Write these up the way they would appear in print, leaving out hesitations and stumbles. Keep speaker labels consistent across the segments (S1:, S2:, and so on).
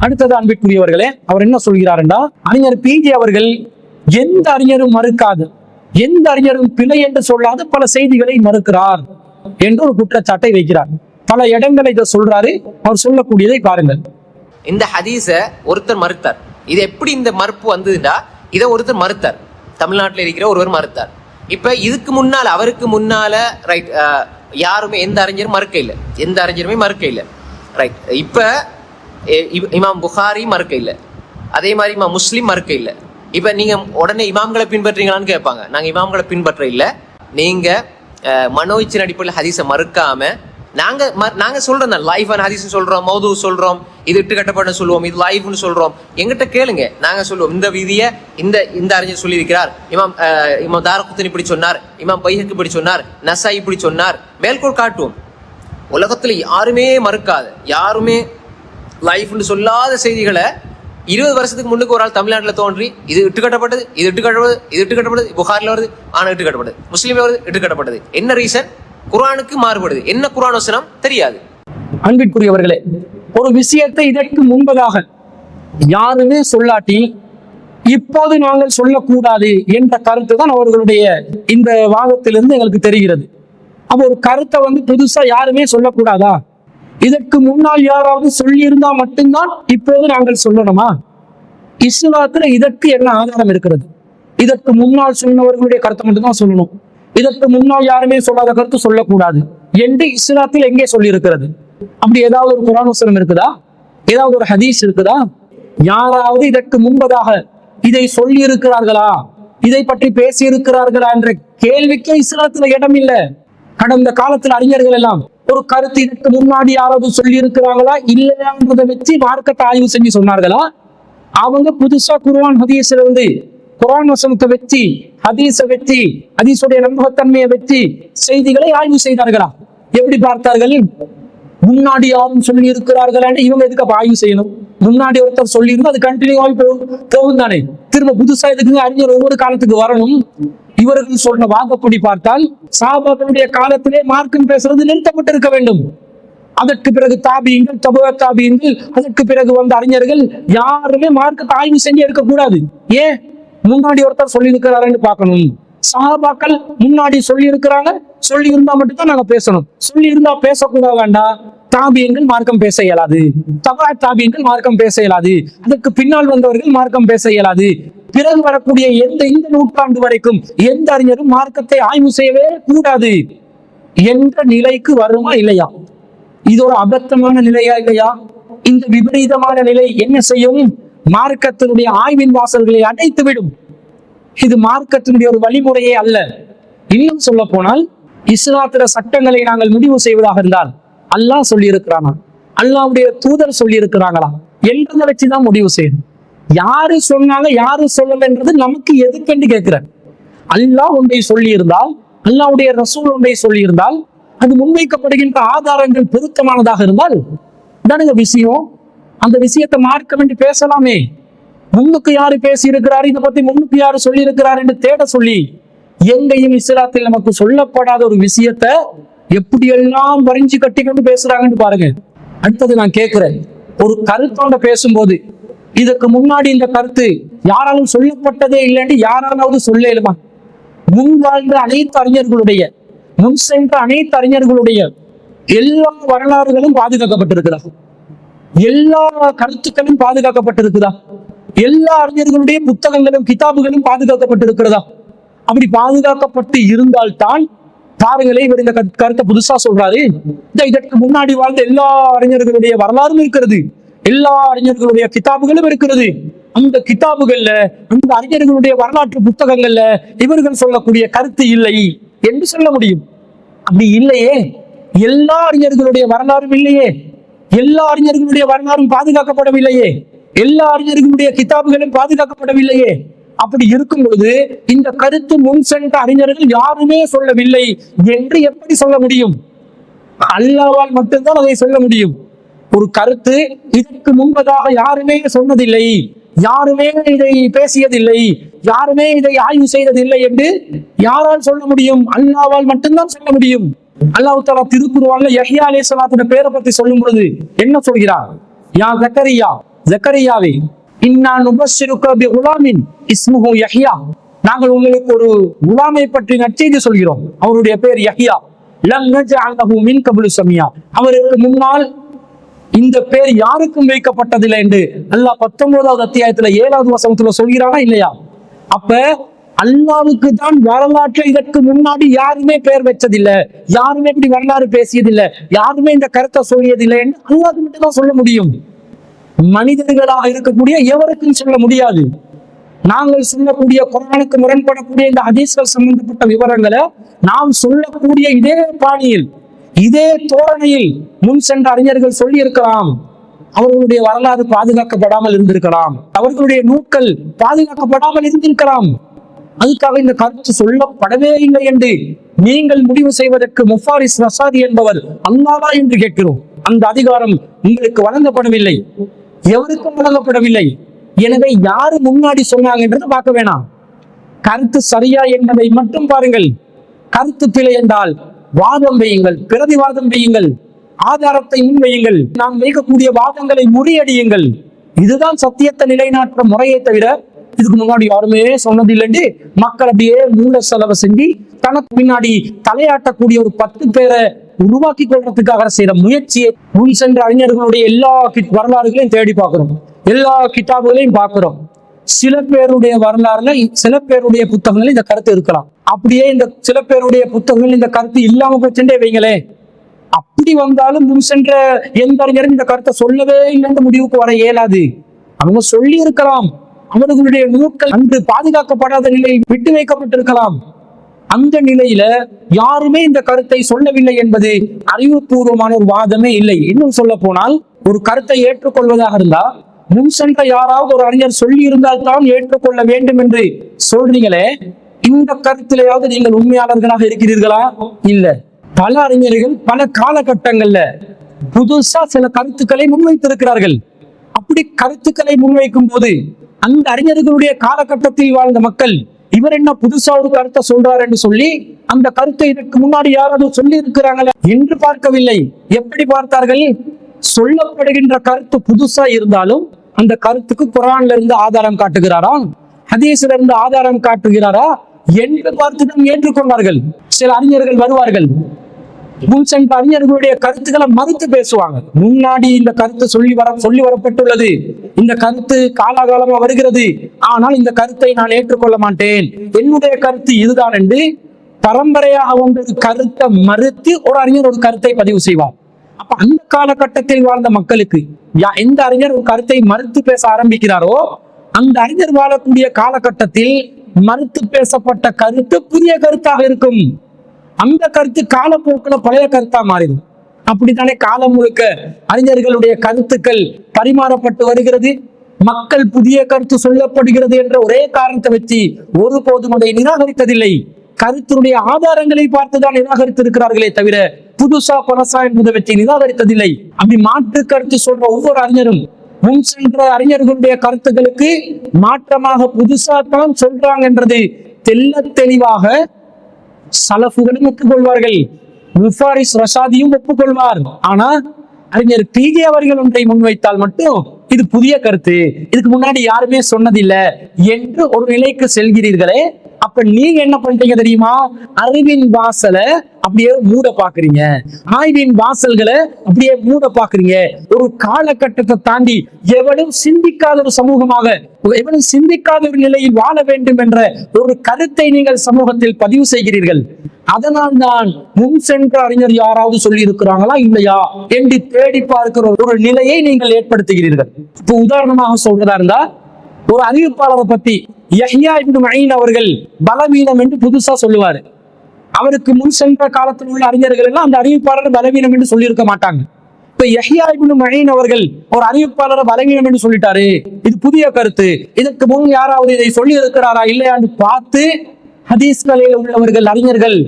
S1: அடுத்தது அன்பிற்குரியவர்களே, அவர் என்ன சொல்கிறார் என்றால், அறிஞர் பிஜே அவர்கள் எந்த அறிஞரும் மறுக்காது, எந்த அறிஞரும் பிழை என்று சொல்லாத பல செய்திகளை மறுக்கிறார் என்று ஒரு குற்றச்சாட்டை வைக்கிறார். பல இடங்களை இதை சொல்றாரு. அவர் சொல்லக்கூடியதை பாருங்கள்.
S2: இந்த ஹதீஸ ஒருத்தர் மறுத்தார். இது எப்படி இந்த மறுப்பு வந்ததுன்னா, இதை ஒருத்தர் மறுத்தார், தமிழ்நாட்டில் இருக்கிற ஒருவர் மறுத்தார். இப்ப இதுக்கு முன்னால, அவருக்கு முன்னால ரைட், யாருமே எந்த அறிஞரும் மறுக்க இல்லை, எந்த அறிஞருமே மறுக்க இல்லை. ரைட், இப்ப இமாம் புகாரி மறுக்க இல்லை, அதே மாதிரி இமாம் முஸ்லிம் மறுக்க இல்லை. இப்ப நீங்க உடனே இமாம்களை பின்பற்றீங்களான்னு கேட்பாங்க. நாங்க இமாம்களை பின்பற்ற இல்லை, நீங்க மனோயிச்சின் அடிப்படையில் ஹதீஸை மறுக்காம நாங்க சொல்றோம், லைஃப் அண்ட் ஹதீஸ் சொல்றோம், மௌது சொல்றோம், இது இட்டு கட்டப்பட சொல்லுவோம், இது லைஃப்னு சொல்றோம். எங்கிட்ட கேளுங்க, நாங்க சொல்லுவோம் இந்த விதியை இந்த அறிஞர் சொல்லி இருக்கிறார், இமாம் தாரகுத்னி இப்படி சொன்னார், இமாம் பைஹக்கி இப்படி சொன்னார், நசாய் இப்படி சொன்னார், மேல்கோள் காட்டுவோம். உலகத்துல யாருமே மறுக்காத, யாருமே லைஃப்னு சொல்லாத செய்திகளை 20 வருஷத்துக்கு முன்னுக்கு ஒரு ஆள் தமிழ்நாட்டில் தோன்றி இது இட்டு கட்டப்பட்டது, இது இட்டு கட்டப்பட்டது, இது இட்டு கட்டப்பட்டது, புகாரில் வருது, ஆனா இட்டு கட்டப்பட்டது, முஸ்லீம்ல வருது, இட்டு கட்டப்பட்டது. என்ன ரீசன்? குர்ஆனுக்கு மாறுபடுது. என்ன குர்ஆன் வசனம் தெரியாது.
S1: அன்பிற்குரியவர்களே, ஒரு விஷயத்தை இதற்கு முன்பதாக யாருமே சொல்லாட்டி இப்போது நாங்கள் சொல்லக்கூடாது என்ற கருத்து தான் அவர்களுடைய இந்த வாதத்திலிருந்து எங்களுக்கு தெரிகிறது. அப்ப ஒரு கருத்தை புதுசா யாருமே சொல்லக்கூடாதா? இதற்கு முன்னால் யாராவது சொல்லி இருந்தா மட்டும்தான் இப்போது நாங்கள் சொல்லணுமா? இஸ்லாத்துல இதற்கு என்ன ஆதாரம் இருக்கிறது? இதற்கு முன்னால் சொன்னவர்களுடைய கருத்தை மட்டும்தான் சொல்லணும், இதற்கு முன்னால் யாருமே சொல்லாத கருத்து சொல்லக்கூடாது என்று இஸ்லாத்தில் எங்கே சொல்லி இருக்கிறது? அப்படி ஏதாவது ஒரு குர்ஆன் வசனம் இருக்குதா? ஏதாவது ஒரு ஹதீஸ் இருக்குதா? யாராவது இதற்கு முன்பதாக இதை சொல்லி இருக்கிறார்களா, இதை பற்றி பேசி இருக்கிறார்களா என்ற கேள்விக்கே இஸ்லாத்துல இடம் இல்லை. கடந்த காலத்தில் அறிஞர்கள் எல்லாம் ஒரு கருத்து இதற்கு முன்னாடி யாராவது சொல்லி இருக்கிறாங்களா இல்லையான்றதை வச்சு மார்க்கத்தை ஆய்வு செஞ்சு சொன்னார்களா? அவங்க புதுசா குர்ஆன் ஹதீஸ்ல இருந்து குர்ஆன் வசனத்தை வச்சு, ஹதீஸை வச்சு, ஹதீஸுடைய நம்பகத்தன்மையை வச்சு செய்திகளை ஆய்வு செய்தார்களா? எப்படி பார்த்தார்கள்? முன்னாடி யாரும் சொல்லி இருக்கிறார்கள், இவங்க எதுக்கு ஆய்வு செய்யணும்? முன்னாடி ஒருத்தர் சொல்லி இருந்தா அது கண்டினியூ போகும் தானே. திரும்ப புதுசா எதுக்கு அறிஞர் ஒவ்வொரு காலத்துக்கு வரணும்? இவர்கள் சொன்ன வாக்கப்படி பார்த்தால் சஹாபாக்களுடைய காலத்திலே மார்க்கம் பேசுறது நிறுத்தப்பட்டிருக்க வேண்டும். அதற்கு பிறகு தாபியங்கள், தபுஅ தாபியங்கள், அதற்கு பிறகு வந்த அறிஞர்கள் யாருமே மார்க்கத்தை ஆய்வு செஞ்சு இருக்கக்கூடாது. ஏன்? முன்னாடி ஒருத்தர் சொல்லி இருக்கிறாருன்னு பார்க்கணும். சஹாபாக்கள் முன்னாடி சொல்லி இருக்கிறாங்க, சொல்லி இருந்தா மட்டும்தான் நாங்க பேசணும், சொல்லி இருந்தா பேசக்கூடாது வேண்டாம். தாபியங்கள் மார்க்கம் பேச இயலாது, தபுஅ தாபியங்கள் மார்க்கம் பேச இயலாது, அதற்கு பின்னால் வந்தவர்கள் மார்க்கம் பேச இயலாது. பிறகு வரக்கூடிய இந்த நூற்றாண்டு வரைக்கும் எந்த அறிஞரும் மார்க்கத்தை ஆய்வு செய்யவே கூடாது என்ற நிலைக்கு வருமா இல்லையா? இது ஒரு அபத்தமான நிலையா இல்லையா? இந்த விபரீதமான நிலை என்ன செய்யும்? மார்க்கத்தினுடைய ஆய்வின் வாசல்களை அடைத்துவிடும். இது மார்க்கத்தினுடைய ஒரு வழிமுறையே அல்ல. இன்னும் சொல்ல போனால், இஸ்லாத்திர சட்டங்களை நாங்கள் முடிவு செய்வதாக இருந்தால் அல்லாஹ் சொல்லி இருக்கிறானா, அல்லாஹ்வுடைய தூதர் சொல்லி இருக்கிறாங்களா என்றதை வச்சுதான் முடிவு செய்யணும். யாரு சொன்னாங்க யாரு சொல்லலன்றது நமக்கு எதுக்கென்று கேட்கிறேன். அல்லாஹ் ஒன்றை சொல்லி இருந்தால், அல்லாஹ்வுடைய ரசூல் ஒன்றை சொல்லி இருந்தால், அது முன்வைக்கப்படுகின்ற ஆதாரங்கள் பொருத்தமானதாக இருந்தால் தானுங்க விஷயம். அந்த விஷயத்தை மார்க்க வேண்டி பேசலாமே. முன்னுக்கு யாரு பேசி இருக்கிறாரு, இதை பத்தி முன்னுக்கு யாரு சொல்லி இருக்கிறாரு என்று தேட சொல்லி, எங்கேயும் இஸ்லாத்தில் நமக்கு சொல்லப்படாத ஒரு விஷயத்த எப்படியெல்லாம் வரைஞ்சு கட்டி கொண்டு பேசுறாங்கன்னு பாருங்க. அடுத்தது நான் கேட்கிறேன், ஒரு கருத்தோட பேசும்போது இதுக்கு முன்னாடி இந்த கருத்து யாராலும் சொல்லப்பட்டதே இல்லைன்னு யாராலாவது சொல்ல இயலுமா? முன் வாழ்ந்த அனைத்து அறிஞர்களுடைய, முன் சென்ற அனைத்து அறிஞர்களுடைய எல்லா வரலாறுகளும் பாதுகாக்கப்பட்டிருக்குதா? எல்லா கருத்துக்களும் பாதுகாக்கப்பட்டிருக்குதா? எல்லா அறிஞர்களுடைய புத்தகங்களும் கிதாபுகளும் பாதுகாக்கப்பட்டிருக்கிறதா? அப்படி பாதுகாக்கப்பட்டு இருந்தால்தான் பாருங்களே, இவர் இந்த கருத்தை புதுசா சொல்றாரு. இதற்கு முன்னாடி வாழ்ந்த எல்லா அறிஞர்களுடைய வரலாறும் இருக்கிறது, எல்லா அறிஞர்களுடைய கிதாபுகளும் இருக்கிறது. அந்த கிதாபுகள்ல, அந்த அறிஞர்களுடைய வரலாற்று புத்தகங்கள்ல இவர்கள் சொல்லக்கூடிய கருத்து இல்லை என்று சொல்ல முடியும். அப்படி இல்லையே. எல்லா அறிஞர்களுடைய வரலாறும் இல்லையே, எல்லா அறிஞர்களுடைய வரலாறும் பாதுகாக்கப்படவில்லையே, எல்லா அறிஞர்களுடைய கிதாபுகளும் பாதுகாக்கப்படவில்லையே. அப்படி இருக்கும் பொழுது இந்த கருத்து முன் சென்ற அறிஞர்கள் யாருமே சொல்லவில்லை என்று எப்படி சொல்ல முடியும்? அல்லாஹ்வால் மட்டும்தான் அதை சொல்ல முடியும். ஒரு கருத்து இதற்கு முன்பதாக யாருமே சொன்னதில்லை, யாருமே இதை பேசியதில்லை, யாருமே இதை ஆய்வு செய்ததில்லை என்று யாரால் சொல்ல முடியும்? அல்லாஹ்வால் மட்டும்தான் சொல்ல முடியும். அல்லாஹ் தஆலா திருக்குர்ஆன்ல யஹ்யா அலைஹிஸ்ஸலாத்துடைய பேரை பத்தி சொல்லும் பொழுது என்ன சொல்கிறார்? யா ஜக்கரியா ஜக்கரியாவே, இன்னா நுபஷ்ஷிருக பிகுலாமின் இஸ்முஹு யஹ்யா, நாங்கள் உங்களுக்கு ஒரு குலாமை பற்றி நற்செய்தி சொல்கிறோம், அவருடைய பேர் யஹ்யா. லம் நஜஅல் லஹு மின் கப்லு சமியா, அவருக்கு முன்னால் இந்த பேர் யாருக்கும் வைக்கப்பட்டதில்லை என்று அல்லாஹ் 19வது அத்தியாயத்துல 7வது வசனத்துல சொல்கிறானா இல்லையா? அப்ப அல்லாஹ்வுக்கு தான் வரலாற்று இதற்கு முன்னாடி யாருமே பேர் வச்சதில்லை, யாருமே இப்படி வரலாறு பேசியதில்லை, யாருமே இந்த கருத்தை சொல்லியதில்லை என்று அல்லாஹ்வுக்கு மட்டும் தான் சொல்ல முடியும். மனிதர்களாக இருக்கக்கூடிய எவருக்கும் சொல்ல முடியாது. நாங்கள் சொல்லக்கூடிய குர்ஆனுக்கு முரண்படக்கூடிய இந்த ஹதீஸ்கள் சம்பந்தப்பட்ட விவரங்களை நாம் சொல்லக்கூடிய இதே பாணியில், இதே தோரணையில் முன் சென்ற அறிஞர்கள் சொல்லி இருக்கலாம். அவர்களுடைய வரலாறு பாதுகாக்கப்படாமல் இருந்திருக்கலாம், அவர்களுடைய நூல்கள் பாதுகாக்கப்படாமல் இருந்திருக்கலாம். அதுக்காக இந்த கருத்து சொல்லப்படவே இல்லை என்று நீங்கள் முடிவு செய்வதற்கு முஃபாரிஸ் ரசாதி என்பவர் அல்லாஹ்வா என்று கேட்கிறோம். அந்த அதிகாரம் உங்களுக்கு வழங்கப்படவில்லை, எவருக்கும் வழங்கப்படவில்லை. எனவே யாரு முன்னாடி சொன்னாங்கன்றதை பார்க்க வேணாம், கருத்து சரியா என்பதை மட்டும் பாருங்கள். கருத்து பிழை என்றால் வாதம் வையுங்கள், பிரதிவாதம் வையுங்கள், ஆதாரத்தை முன்வையுங்கள், நாம் வைக்கக்கூடிய வாதங்களை முறியடியுங்கள். இதுதான் சத்தியத்தை நிலைநாட்டுற முறையை தவிர இதுக்கு முன்னாடி யாருமே சொன்னதில்லைன்னு மக்கள் அப்படியே மூல செலவு செஞ்சு தனக்கு பின்னாடி தலையாட்டக்கூடிய ஒரு 10 பேரை உருவாக்கி கொள்றதுக்காக செய்யற முயற்சியை முன் சென்ற அறிஞர்களுடைய எல்லா வரலாறுகளையும் தேடி பார்க்கிறோம், எல்லா கிதாபுகளையும் பார்க்கிறோம். சில பேருடைய வரலாறுல, சில பேருடைய புத்தகங்கள் இந்த கருத்து இருக்கலாம். அப்படியே இந்த சில பேருடைய புத்தகங்கள் இந்த கருத்து இல்லாம போச்சுட்டே வைங்களே, அப்படி வந்தாலும் முன் சென்ற எந்த அறிஞரும் இந்த கருத்தை சொல்லவே இல்லைன்ற முடிவுக்கு வர இயலாது. அவங்க சொல்லி இருக்கலாம், அவர்களுடைய நூல்கள் அன்று பாதுகாக்கப்படாத நிலையில் விட்டு வைக்கப்பட்டிருக்கலாம். அந்த நிலையில யாருமே இந்த கருத்தை சொல்லவில்லை என்பது அறிவுபூர்வமான ஒரு வாதமே இல்லை. இன்னும் சொல்ல போனால், ஒரு கருத்தை ஏற்றுக்கொள்வதாக இருந்தா முன் சென்ற யாராவது ஒரு அறிஞர் சொல்லி இருந்தால் தான் ஏற்றுக்கொள்ள வேண்டும் என்று சொல்றீங்களே, இந்த கருத்திலேயாவது நீங்கள் உண்மையாளர்களாக இருக்கிறீர்களா? இல்ல. பல அறிஞர்கள் பல காலகட்டங்கள்ல புதுசா சில கருத்துக்களை முன்வைத்திருக்கிறார்கள். அப்படி கருத்துக்களை முன்வைக்கும் போது அந்த அறிஞர்களுடைய காலகட்டத்தில் வாழ்ந்த மக்கள் இவர் என்ன புதுசா ஒரு கருத்தை சொல்றாரு என்று சொல்லி அந்த கருத்தை இதற்கு முன்னாடி யாராவது சொல்லி இருக்கிறாங்களா என்று பார்க்கவில்லை. எப்படி பார்த்தார்கள்? சொல்லப்படுகின்ற கருத்து புதுசா இருந்தாலும் அந்த கருத்துக்கு குர்ஆன்ல இருந்து ஆதாரம் காட்டுகிறாரா, ஹதீஸ்ல இருந்து ஆதாரம் காட்டுகிறாரா என்று பார்த்துதான் ஏற்றுக்கொண்டார்கள். சில அறிஞர்கள் வருவார்கள், முன் சென்ற அறிஞர்களுடைய கருத்துக்களை மறுத்து பேசுவாங்க. முன்னாடி இந்த கருத்து சொல்லி வரப்பட்டுள்ளது, இந்த கருத்து காலாகாலமா வருகிறது, ஆனால் இந்த கருத்தை நான் ஏற்றுக்கொள்ள மாட்டேன், என்னுடைய கருத்து இதுதான் என்று பரம்பரையாக ஒரு கருத்தை மறுத்து ஒரு அறிஞர் ஒரு கருத்தை பதிவு செய்வார். அப்ப அந்த காலகட்டத்தில் வாழ்ந்த மக்களுக்கு எந்த அறிஞர் ஒரு கருத்தை மறுத்து பேச ஆரம்பிக்கிறாரோ அந்த அறிஞர் வாழக்கூடிய காலகட்டத்தில் மறுத்து பேசப்பட்ட கருத்து புதிய கருத்தாக இருக்கும். அந்த கருத்து காலப்போக்குல பழைய கருத்தா மாறிடும். அப்படித்தானே காலம் முழுக்க அறிஞர்களுடைய கருத்துக்கள் பரிமாறப்பட்டு வருகிறது. மக்கள் புதிய கருத்து சொல்லப்படுகிறது என்ற ஒரே காரணத்தை வச்சு ஒருபோதும் அதை நிராகரித்ததில்லை. கருத்தினுடைய ஆதாரங்களை பார்த்துதான் நிராகரித்திருக்கிறார்களே தவிர புதுசா பழசா என்பதை வச்சு நிராகரித்ததில்லை. அப்படி மாற்று கருத்து சொல்ற ஒவ்வொரு அறிஞரும் முன் சென்ற அறிஞர்களுடைய கருத்துக்களுக்கு மாற்றமாக புதுசா தான் சொல்றாங்க என்றது தெல்ல தெளிவாக சலஃபுகளும் ஒப்புக்கொள்வார்கள், முஃபாரிஸ் ரஷாதியும் ஒப்புக்கொள்வார். ஆனா அறிஞர் பிஜே அவர்கள் ஒன்றை முன்வைத்தால் மட்டும் இது புதிய கருத்து, இதுக்கு முன்னாடி யாருமே சொன்னதில்லை என்று ஒரு நிலைக்கு செல்கிறீர்களே, அப்ப நீங்க என்ன பண்றீங்க தெரியுமா? அறிவின் வாசலை அப்படியே மூட பாக்குறீங்க, ஆய்வின் வாசல்களை அப்படியே மூட பாக்குறீங்க. ஒரு காலகட்டத்தை தாண்டி எவனும் சிந்திக்காத ஒரு சமூகமாக, எவனும் சிந்திக்காத ஒரு நிலையில் வாழ வேண்டும் என்ற ஒரு கருத்தை நீங்கள் சமூகத்தில் பதிவு செய்கிறீர்கள். அதனால் தான் முன் சென்ற அறிஞர் யாராவது சொல்லி இருக்கிறாங்களா இல்லையா என்று தேடி பார்க்கிற ஒரு நிலையை நீங்கள் ஏற்படுத்துகிறீர்கள். இப்ப உதாரணமாக சொல்றதா இருந்தா, ஒரு அறிவிப்பாளரை பத்தி யஹ்யா இப்னு மஈன் அவர்கள் பலவீனம் என்று புதுசா சொல்லுவாரு. அவருக்கு முன் சென்ற காலத்தில் உள்ள அறிஞர்கள் எல்லாம் அந்த அறிவிப்பாளர் பலவீனம் என்று சொல்லியிருக்க மாட்டாங்க. இப்ப யஹ்யா இப்னு மஈன் அவர்கள் ஒரு அறிவிப்பாளரை பலவீனம் என்று சொல்லிட்டாரு, இது புதிய கருத்து, இதற்கு முன் யாராவது இதை சொல்லி இருக்கிறாரா இல்லையான்னு பார்த்து ஹதீஸ்களில் உள்ளவர்கள் அறிஞர்கள்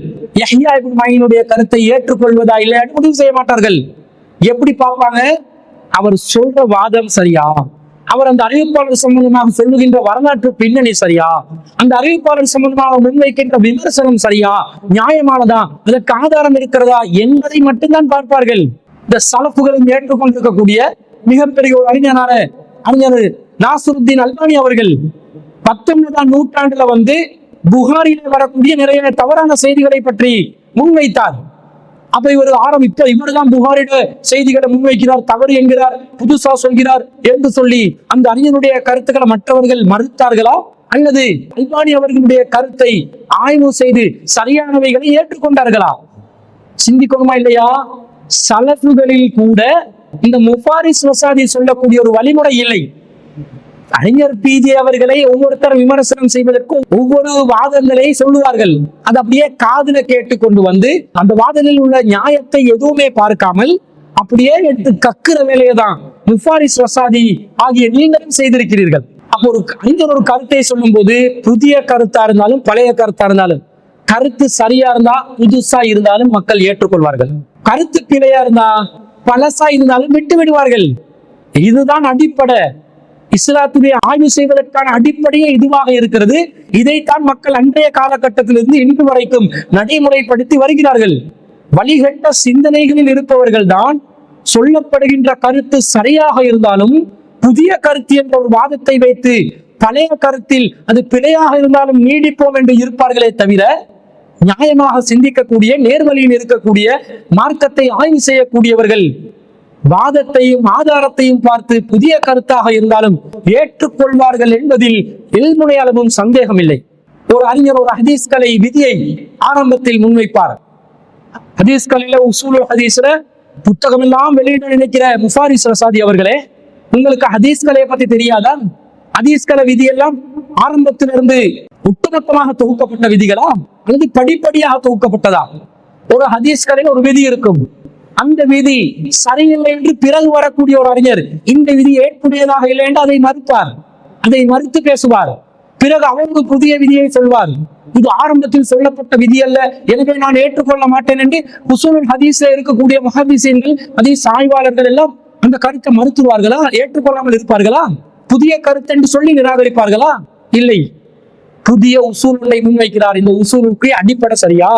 S1: யஹ்யா இப்னு மஈனுடைய கருத்தை ஏற்றுக்கொள்வதா இல்லையான்னு முடிவு செய்ய மாட்டார்கள். எப்படி பார்ப்பாங்க? அவர் சொல்ற வாதம் சரியா, அவர் அந்த அறிவிப்பாளர் சம்பந்தமாக சொல்லுகின்ற வரலாற்று பின்னணி சரியா, அந்த அறிவிப்பாளர் சம்பந்தமாக முன்வைக்கின்ற விமர்சனம் சரியா, நியாயமானதா, அதற்கு ஆதாரம் இருக்கிறதா என்பதை மட்டும்தான் பார்ப்பார்கள். இந்த சலஃபுகளும் ஏற்றுக்கொண்டிருக்கக்கூடிய மிகப்பெரிய ஒரு அறிஞரான அறிஞர் நாசருத்தீன் அல்பானி அவர்கள் 19ஆம் நூற்றாண்டுல புகாரில வரக்கூடிய நிறைய தவறான செய்திகளை பற்றி முன்வைத்தார். அப்ப இவர் ஆரம்பித்த இவர்தான் புகாரிட செய்திகளை முன்வைக்கிறார், தவறு என்கிறார், புதுசா சொல்கிறார் என்று சொல்லி அந்த அறிஞருடைய கருத்துக்களை மற்றவர்கள் மறுத்தார்களா, அல்லது அல்பானி அவர்களுடைய கருத்தை ஆய்வு செய்து சரியானவைகளை ஏற்றுக்கொண்டார்களா? சிந்திக்கணுமா இல்லையா? சலஃபுகளில் கூட இந்த முஃபாரிஸ் வசாதி சொல்லக்கூடிய ஒரு வழிமுறை இல்லை. அறிஞர் பிஜே அவர்களை ஒவ்வொருத்தர் விமர்சனம் செய்வதற்கு ஒவ்வொரு வாதங்களை சொல்லுவார்கள். அது அப்படியே காதுல கேட்டு கொண்டு அந்த வாதத்தில் உள்ள நியாயத்தை எதுவுமே பார்க்காமல் அப்படியே எடுத்து கக்குற வேலையை தான் முஃபாரிஸ் வசாதி ஆகிய நீங்களும் செய்திருக்கிறீர்கள். அப்போ ஒரு அறிஞர் ஒரு கருத்தை சொல்லும் போது புதிய கருத்தா இருந்தாலும் பழைய கருத்தா இருந்தாலும் கருத்து சரியா இருந்தா புதுசா இருந்தாலும் மக்கள் ஏற்றுக்கொள்வார்கள். கருத்து பிழையா இருந்தா பழசா இருந்தாலும் விட்டு விடுவார்கள். இதுதான் அடிப்படை. இஸ்லாத்துடைய ஆய்வு செய்வதற்கான அடிப்படையே இதுவாக இருக்கிறது. இதைத்தான் மக்கள் அன்றைய காலகட்டத்திலிருந்து இன்று வரைக்கும் நடைமுறைப்படுத்தி வருகிறார்கள். வழிகட்ட சிந்தனைகளில் இருப்பவர்கள் தான் சொல்லப்படுகின்ற கருத்து சரியாக இருந்தாலும் புதிய கருத்து என்ற ஒரு வாதத்தை வைத்து பழைய கருத்தில் அது பிழையாக இருந்தாலும் நீடிப்போம் என்று இருப்பார்களே தவிர, நியாயமாக சிந்திக்கக்கூடிய நேர்வழியில் இருக்கக்கூடிய மார்க்கத்தை ஆய்வு செய்யக்கூடியவர்கள் வாதத்தையும் ஆதாரத்தையும் பார்த்து புதிய கருத்தாக இருந்தாலும் ஏற்றுக்கொள்வார்கள் என்பதில் இல்முனை அளவும் சந்தேகம் இல்லை. ஒரு அறிஞர் ஒரு ஹதீஸ் கலை விதியை ஆரம்பத்தில் முன்வைப்பார். ஹதீஸ் கலையில உசூலுல் ஹதீஸ்ல புத்தகம் எல்லாம் வெளியிட நினைக்கிற முஃபாரிஸ் வசாதி அவர்களே, உங்களுக்கு ஹதீஸ் கலையை பத்தி தெரியாதா? ஹதீஸ் கலை விதி எல்லாம் ஆரம்பத்திலிருந்து ஒட்டுமொத்தமாக தொகுக்கப்பட்ட விதிகளா அல்லது படிப்படியாக தொகுக்கப்பட்டதா? ஒரு ஹதீஸ் கலையில ஒரு விதி இருக்கும். அந்த விதி சரியில்லை என்று பிறகு வரக்கூடிய ஒரு அறிஞர் இந்த விதி ஏற்புடையதாக இல்லை என்று அதை மறுப்பார், அதை மறுத்து பேசுவார். பிறகு அவர் ஒரு புதிய விதியை சொல்வார். இது ஆரம்பத்தில் சொல்லப்பட்ட விதி அல்ல, எனவே நான் ஏற்றுக்கொள்ள மாட்டேன் என்று உசூலுல் ஹதீஸ்ல இருக்கக்கூடிய முஹத்திஸீன்கள் ஹதீஸ் ஆய்வாளர்கள் எல்லாம் அந்த கருத்தை மறுத்துவார்களா? ஏற்றுக்கொள்ளாமல் இருப்பார்களா? புதிய கருத்து என்று சொல்லி நிராகரிப்பார்களா? இல்லை. புதிய உசூலை முன்வைக்கிறார். இந்த உசூலுக்கு அடிப்படை சரியா?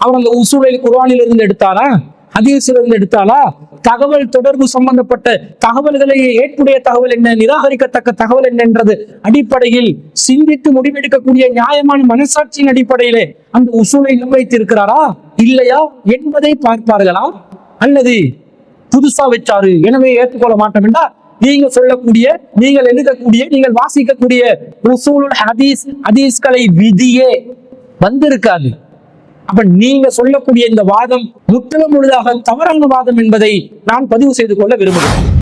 S1: அவர் அந்த உசூலை குர்ஆனில் இருந்து எடுத்தாரா, ஹதீஸில் இருந்து எடுத்தாலா? தகவல் தொடர்பு சம்பந்தப்பட்ட தகவல்களை ஏற்புடைய தகவல் என்ன, நிராகரிக்கத்தக்க தகவல் என்ன என்றது அடிப்படையில் சிந்தித்து முடிவெடுக்கக்கூடிய நியாயமான மனசாட்சியின் அடிப்படையிலே அந்த உசூலை முன்வைத்திருக்கிறாரா இல்லையா என்பதை பார்ப்பார்களா? அல்லது புதுசா வச்சாரு எனவே ஏற்றுக்கொள்ள மாட்டோம் என்றா நீங்க சொல்லக்கூடிய, நீங்கள் எழுதக்கூடிய, நீங்கள் வாசிக்கக்கூடிய உசூலுல் ஹதீஸ்களை விதியே வந்திருக்காது. அப்ப நீங்க சொல்லக்கூடிய இந்த வாதம் முற்றிலும் முழுதாக தவறான வாதம் என்பதை நான் பதிவு செய்து கொள்ள விரும்புகிறேன்.